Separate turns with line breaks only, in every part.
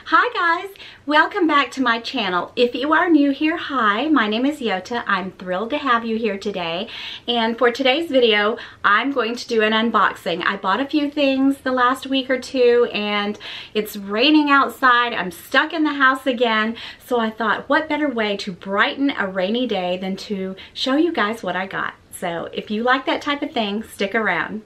Hi guys, welcome back to my channel. If you are new here, hi, my name is Yota. I'm thrilled to have you here today. And for today's video, I'm going to do an unboxing. I bought a few things the last week or two and it's raining outside. I'm stuck in the house again. So I thought, what better way to brighten a rainy day than to show you guys what I got. So if you like that type of thing, stick around.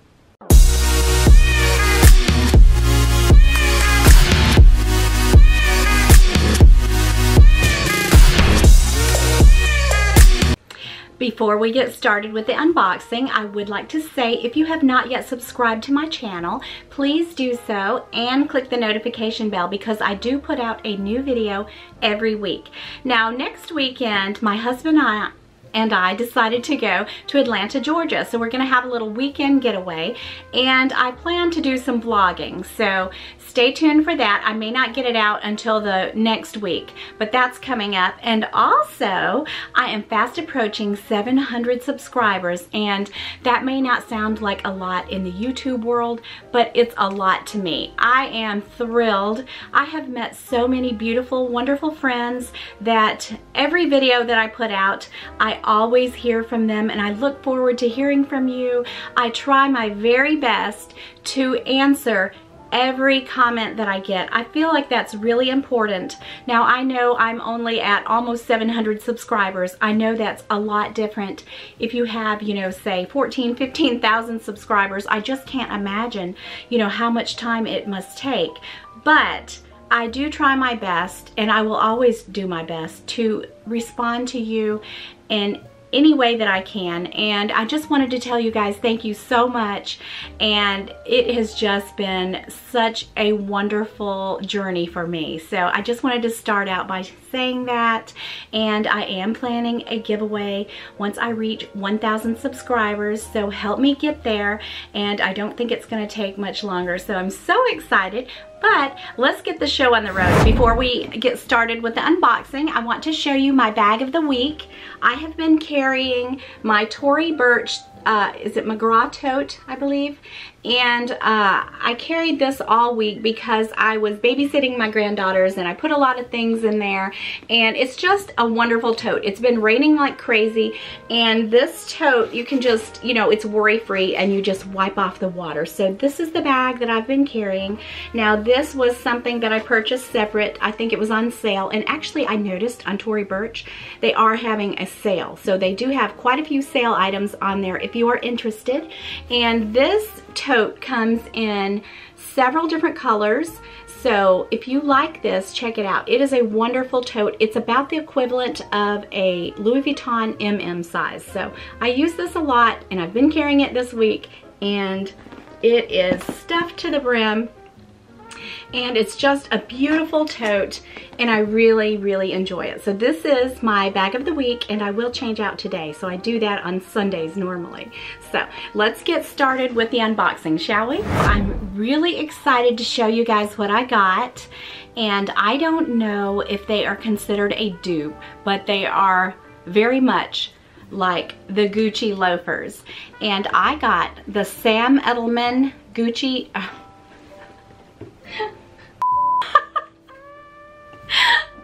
Before we get started with the unboxing, I would like to say if you have not yet subscribed to my channel, please do so and click the notification bell because I do put out a new video every week. Now, next weekend, my husband and I decided to go to Atlanta, Georgia. So we're gonna have a little weekend getaway and I plan to do some vlogging. So stay tuned for that. I may not get it out until the next week, but that's coming up. And also, I am fast approaching 700 subscribers, and that may not sound like a lot in the YouTube world, but it's a lot to me. I am thrilled. I have met so many beautiful, wonderful friends that every video that I put out, I always hear from them, and I look forward to hearing from you. I try my very best to answer every comment that I get. I feel like that's really important. Now, I know I'm only at almost 700 subscribers. I know that's a lot different if you have, you know, say 14, 15,000 subscribers. I just can't imagine, you know, how much time it must take. But I do try my best, and I will always do my best to respond to you in any way that I can. And I just wanted to tell you guys thank you so much, and it has just been such a wonderful journey for me. So I just wanted to start out by saying that, and I am planning a giveaway once I reach 1,000 subscribers, so help me get there, and I don't think it's going to take much longer. So I'm so excited. But let's get the show on the road. Before we get started with the unboxing, I want to show you my bag of the week. I have been carrying my Tory Burch, is it McGraw tote, I believe? And I carried this all week because I was babysitting my granddaughters and I put a lot of things in there, and it's just a wonderful tote. It's been raining like crazy, and this tote, you can just, you know, it's worry-free and you just wipe off the water. So this is the bag that I've been carrying. Now, this was something that I purchased separate. I think it was on sale, and actually I noticed on Tory Burch they are having a sale. So they do have quite a few sale items on there if you are interested. And this tote comes in several different colors. So if you like this, check it out. It is a wonderful tote. It's about the equivalent of a Louis Vuitton MM size. So I use this a lot, and I've been carrying it this week, and it is stuffed to the brim. And it's just a beautiful tote, and I really, really enjoy it. So this is my bag of the week, and I will change out today. So I do that on Sundays normally. So let's get started with the unboxing, shall we? I'm really excited to show you guys what I got. And I don't know if they are considered a dupe, but they are very much like the Gucci loafers. And I got the Sam Edelman Gucci...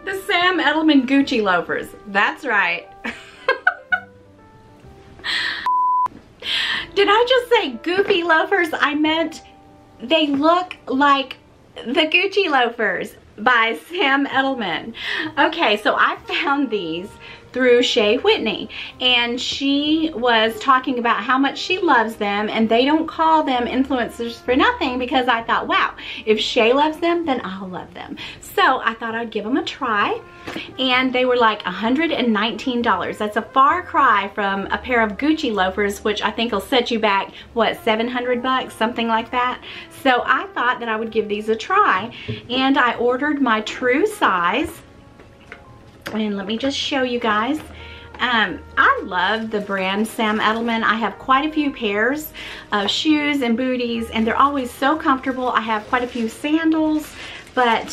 the Sam Edelman Gucci loafers. That's right. Did I just say goofy loafers? I meant they look like the Gucci loafers by Sam Edelman. Okay, so I found these through Shay Whitney, and she was talking about how much she loves them, and they don't call them influencers for nothing, because I thought, wow, if Shay loves them, then I'll love them. So I thought I'd give them a try, and they were like $119. That's a far cry from a pair of Gucci loafers, which I think will set you back, what, 700 bucks, something like that. So I thought that I would give these a try, and I ordered my true size. And let me just show you guys. I love the brand Sam Edelman. I have quite a few pairs of shoes and booties, and they're always so comfortable. I have quite a few sandals, but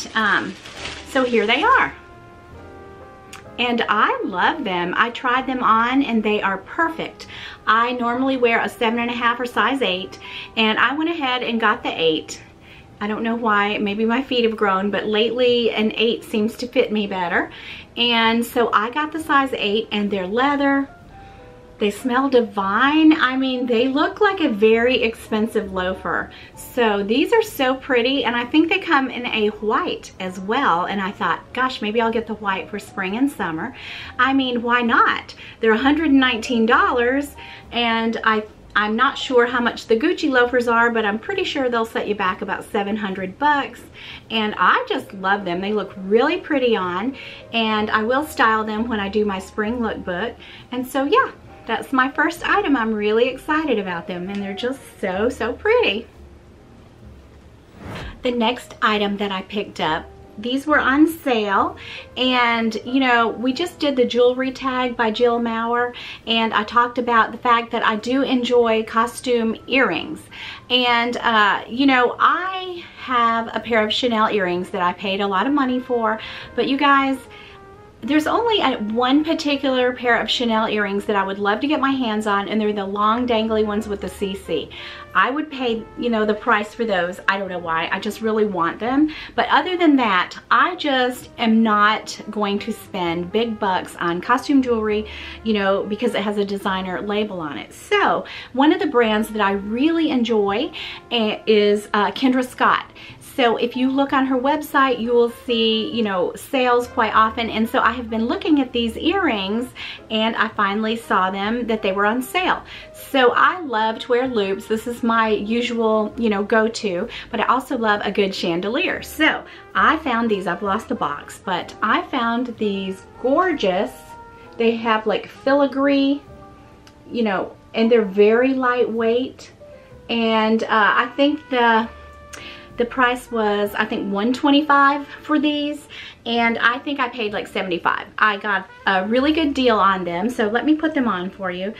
so here they are. And I love them. I tried them on and they are perfect. I normally wear a 7.5 or size 8, and I went ahead and got the 8. I don't know why, maybe my feet have grown, but lately an 8 seems to fit me better. And so I got the size 8, and they're leather. They smell divine. I mean, they look like a very expensive loafer. So these are so pretty, and I think they come in a white as well. And I thought, gosh, maybe I'll get the white for spring and summer. I mean, why not? They're $119, and I'm not sure how much the Gucci loafers are, but I'm pretty sure they'll set you back about 700 bucks. And I just love them. They look really pretty on, and I will style them when I do my spring lookbook. And so yeah, that's my first item. I'm really excited about them, and they're just so, so pretty. The next item that I picked up, these were on sale, and you know, we just did the jewelry tag by Jill Maurer, and I talked about the fact that I do enjoy costume earrings. And you know, I have a pair of Chanel earrings that I paid a lot of money for, but you guys, there's only one particular pair of Chanel earrings that I would love to get my hands on, and they're the long dangly ones with the CC. I would pay, you know, the price for those. I don't know why, I just really want them. But other than that, I just am not going to spend big bucks on costume jewelry, you know, because it has a designer label on it. So one of the brands that I really enjoy is Kendra Scott. So if you look on her website, you will see, you know, sales quite often. And so I have been looking at these earrings, and I finally saw them that they were on sale. So I love to wear loops. This is my usual, you know, go-to, but I also love a good chandelier. So I found these. I've lost the box, but I found these gorgeous. They have like filigree, you know, and they're very lightweight. And I think the price was, I think, $125 for these, and I think I paid like $75. I got a really good deal on them, so let me put them on for you.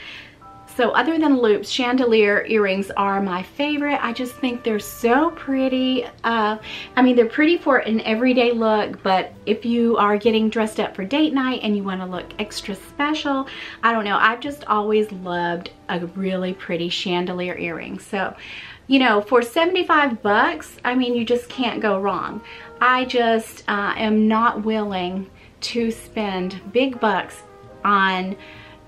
So other than loops, chandelier earrings are my favorite. I just think they're so pretty. I mean, they're pretty for an everyday look, but if you are getting dressed up for date night and you want to look extra special, I don't know, I've just always loved a really pretty chandelier earring. So, you know, for 75 bucks, I mean, you just can't go wrong. I just am not willing to spend big bucks on,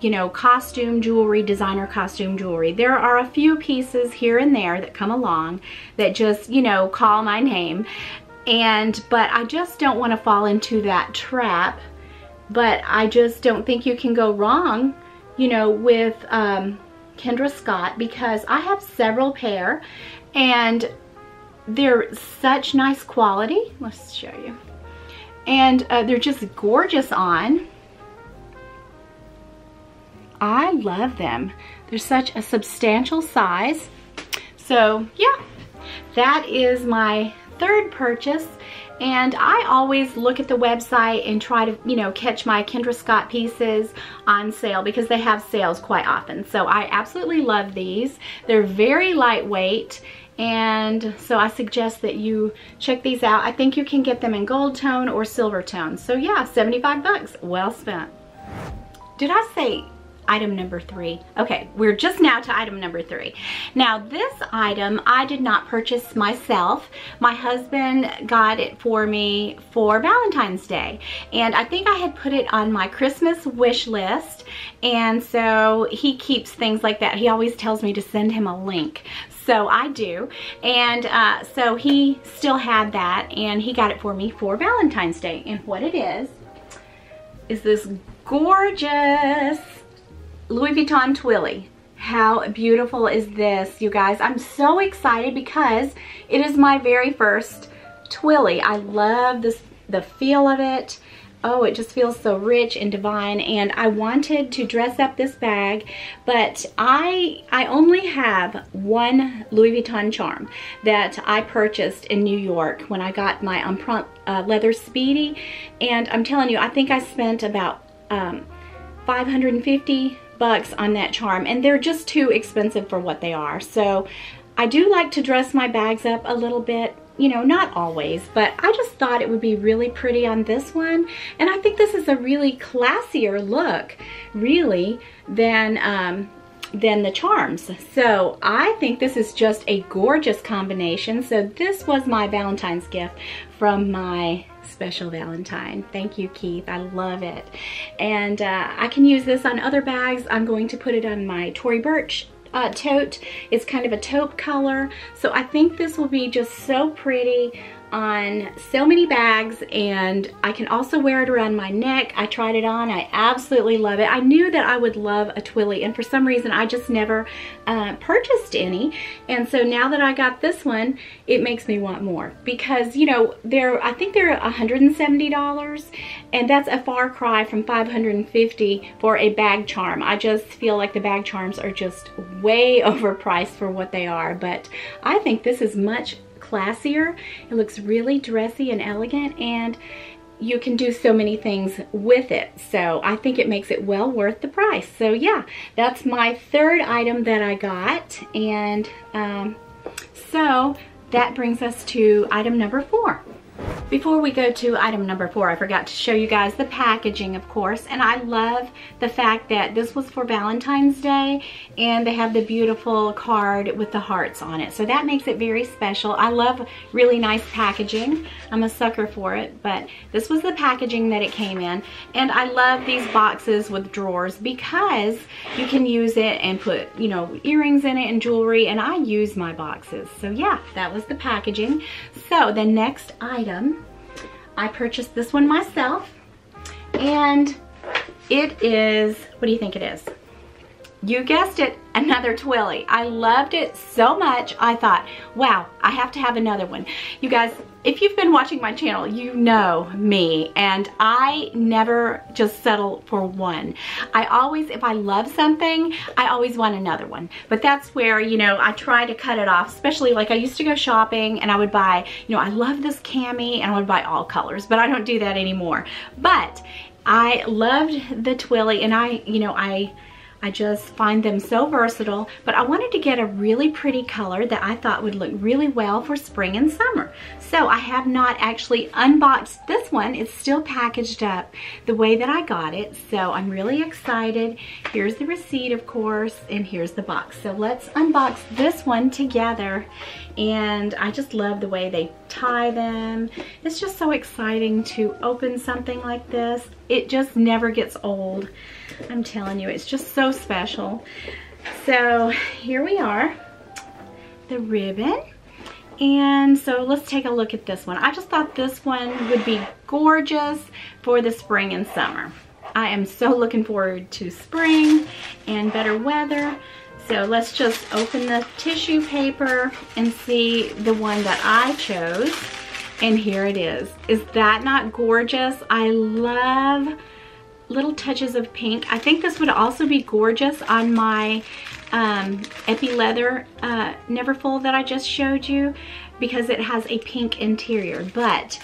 you know, costume jewelry, designer costume jewelry. There are a few pieces here and there that come along that just, you know, call my name. But I just don't want to fall into that trap. But I just don't think you can go wrong, you know, with Kendra Scott, because I have several pair and they're such nice quality. Let's show you. And they're just gorgeous on. I love them. They're such a substantial size. So yeah, that is my third purchase. And I always look at the website and try to, you know, catch my Kendra Scott pieces on sale because they have sales quite often. So I absolutely love these. They're very lightweight, and so I suggest that you check these out. I think you can get them in gold tone or silver tone. So yeah, 75 bucks, well spent. Did I say item number 3? Okay, we're just now to item number 3. Now this item I did not purchase myself. My husband got it for me for Valentine's Day, and I think I had put it on my Christmas wish list, and so he keeps things like that. He always tells me to send him a link, so I do. And so he still had that, and he got it for me for Valentine's Day. And what it is this gorgeous Louis Vuitton Twilly. How beautiful is this, you guys? I'm so excited because it is my very first Twilly. I love this, the feel of it. Oh, it just feels so rich and divine, and I wanted to dress up this bag, but I only have one Louis Vuitton charm that I purchased in New York when I got my leather Speedy, and I'm telling you, I think I spent about 550 bucks on that charm, and they're just too expensive for what they are. So I do like to dress my bags up a little bit, you know, not always, but I just thought it would be really pretty on this one. And I think this is a really classier look, really, than than the charms. So I think this is just a gorgeous combination. So this was my Valentine's gift from my special Valentine. Thank you, Keith. I love it. And I can use this on other bags. I'm going to put it on my Tory Burch tote. It's kind of a taupe color. So I think this will be just so pretty on so many bags, and I can also wear it around my neck. I tried it on. I absolutely love it. I knew that I would love a Twilly, and for some reason I just never purchased any, and so now that I got this one, it makes me want more, because you know, I think they're $170, and that's a far cry from $550 for a bag charm. I just feel like the bag charms are just way overpriced for what they are, but I think this is much classier. It looks really dressy and elegant, and you can do so many things with it. So I think it makes it well worth the price. So yeah, that's my third item that I got, and so that brings us to item number 4. Before we go to item number 4, I forgot to show you guys the packaging, of course, and I love the fact that this was for Valentine's Day, and they have the beautiful card with the hearts on it, so that makes it very special. I love really nice packaging. I'm a sucker for it, but this was the packaging that it came in, and I love these boxes with drawers because you can use it and put, you know, earrings in it and jewelry, and I use my boxes. So yeah, that was the packaging. So the next item, I purchased this one myself, and it is, what do you think it is? You guessed it, another Twilly. I loved it so much, I thought, wow, I have to have another one. You guys, if you've been watching my channel, you know me, and I never just settle for one. I always, if I love something, I always want another one. But that's where, you know, I try to cut it off, especially like I used to go shopping and I would buy, you know, I love this cami, and I would buy all colors, but I don't do that anymore. But I loved the Twilly, and I just find them so versatile, but I wanted to get a really pretty color that I thought would look really well for spring and summer. So I have not actually unboxed this one. It's still packaged up the way that I got it, so I'm really excited. Here's the receipt, of course, and here's the box. So let's unbox this one together, and I just love the way they tie them. It's just so exciting to open something like this. It just never gets old. I'm telling you, it's just so special. So here we are, the ribbon. And so let's take a look at this one. I just thought this one would be gorgeous for the spring and summer. I am so looking forward to spring and better weather. So let's just open the tissue paper and see the one that I chose. And here it is. Is that not gorgeous? I love little touches of pink. I think this would also be gorgeous on my Epi Leather Neverfull that I just showed you, because it has a pink interior. But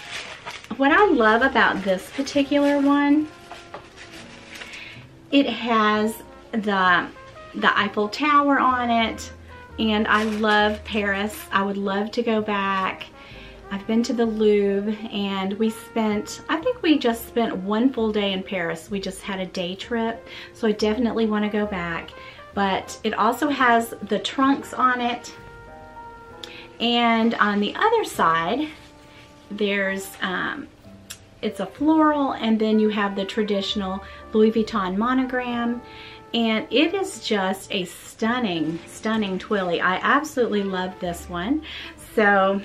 what I love about this particular one, it has the Eiffel Tower on it, and I love Paris. I would love to go back. I've been to the Louvre, and I think we just spent one full day in Paris. We just had a day trip, so I definitely want to go back. But it also has the trunks on it, and on the other side, there's, it's a floral, and then you have the traditional Louis Vuitton monogram, and it is just a stunning, stunning Twilly. I absolutely love this one. So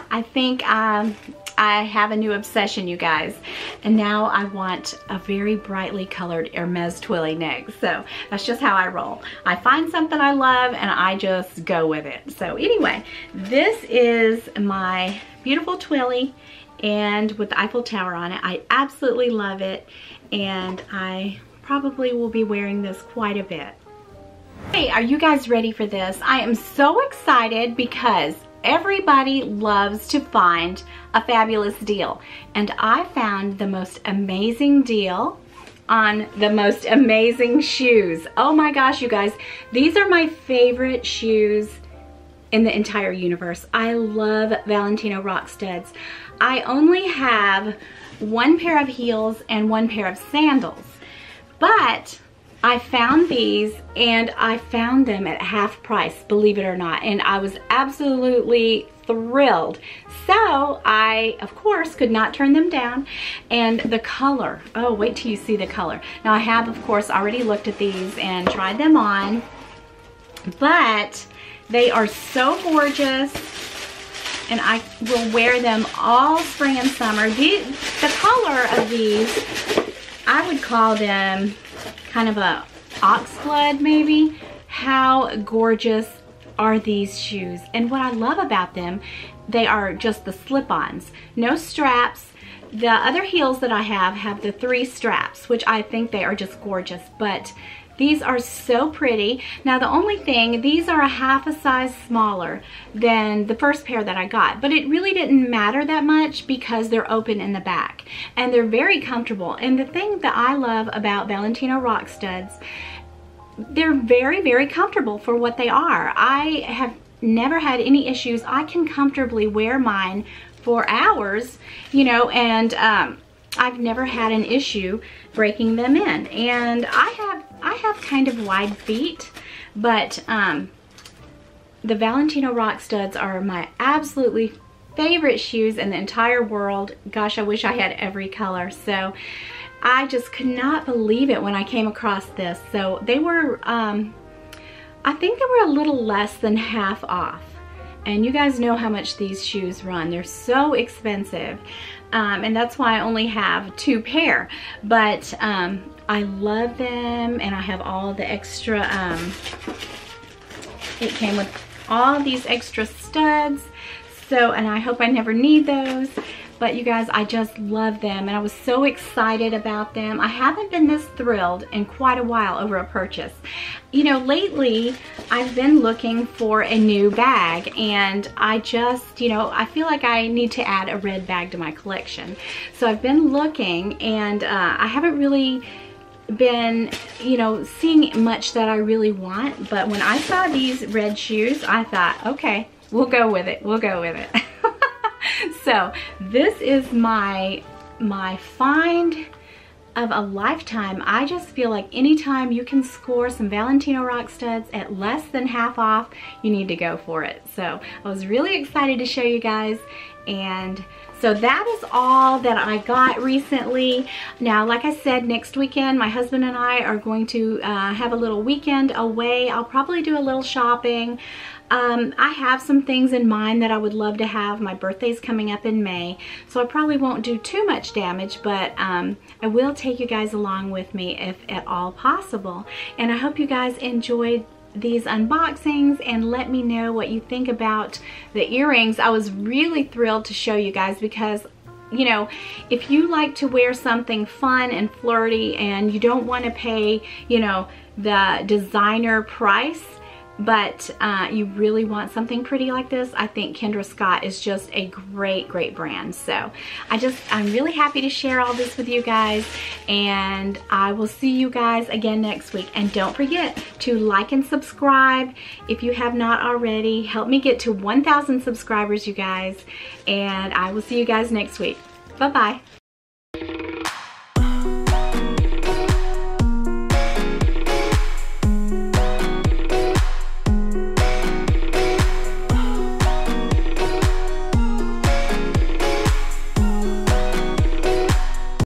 I think I have a new obsession, you guys, and now I want a very brightly colored Hermes Twilly next. So that's just how I roll. I find something I love and I just go with it. So anyway, this is my beautiful Twilly, and with the Eiffel Tower on it. I absolutely love it, and I probably will be wearing this quite a bit. Hey, are you guys ready for this? I am so excited because everybody loves to find a fabulous deal, and I found the most amazing deal on the most amazing shoes. Oh my gosh, you guys, these are my favorite shoes in the entire universe. I love Valentino Rock Studs. I only have one pair of heels and one pair of sandals, but I found these and I found them at half price, believe it or not, and I was absolutely thrilled. So I, of course, could not turn them down. And the color, oh, wait till you see the color. Now I have, of course, already looked at these and tried them on, but they are so gorgeous and I will wear them all spring and summer. The color of these, I would call them kind of a oxblood maybe. How gorgeous are these shoes? And what I love about them, they are just the slip-ons, no straps. The other heels that I have the 3 straps, which I think they are just gorgeous, but these are so pretty. Now the only thing, these are a half a size smaller than the first pair that I got, but it really didn't matter that much because they're open in the back and they're very comfortable. And the thing that I love about Valentino Rock Studs, they're very, very comfortable for what they are. I have never had any issues. I can comfortably wear mine for hours, you know, and I've never had an issue breaking them in. And I have kind of wide feet, but the Valentino Rock Studs are my absolutely favorite shoes in the entire world. Gosh, I wish I had every color. So I just could not believe it when I came across this. So they were, I think they were a little less than half off. And you guys know how much these shoes run. They're so expensive. And that's why I only have 2 pair. But I love them, and I have all the extra, it came with all these extra studs. So, and I hope I never need those. But you guys, I just love them, and I was so excited about them. I haven't been this thrilled in quite a while over a purchase. You know, lately I've been looking for a new bag, and I just, you know, I feel like I need to add a red bag to my collection. So I've been looking, and I haven't really been, you know, seeing much that I really want. But when I saw these red shoes, I thought, okay, we'll go with it. We'll go with it. So this is my find of a lifetime. I just feel like anytime you can score some Valentino Rock Studs at less than half off, you need to go for it. So I was really excited to show you guys. And so that is all that I got recently. Now, like I said, next weekend, my husband and I are going to have a little weekend away. I'll probably do a little shopping. I have some things in mind that I would love to have. My birthday's coming up in May, so I probably won't do too much damage, but I will take you guys along with me if at all possible. And I hope you guys enjoyed these unboxings, and let me know what you think about the earrings. I was really thrilled to show you guys because, you know, if you like to wear something fun and flirty and you don't want to pay, you know, the designer price, but you really want something pretty like this, I think Kendra Scott is just a great, great brand. So I'm really happy to share all this with you guys, and I will see you guys again next week. And don't forget to like and subscribe if you have not already. Help me get to 1,000 subscribers, you guys, and I will see you guys next week. Bye-bye.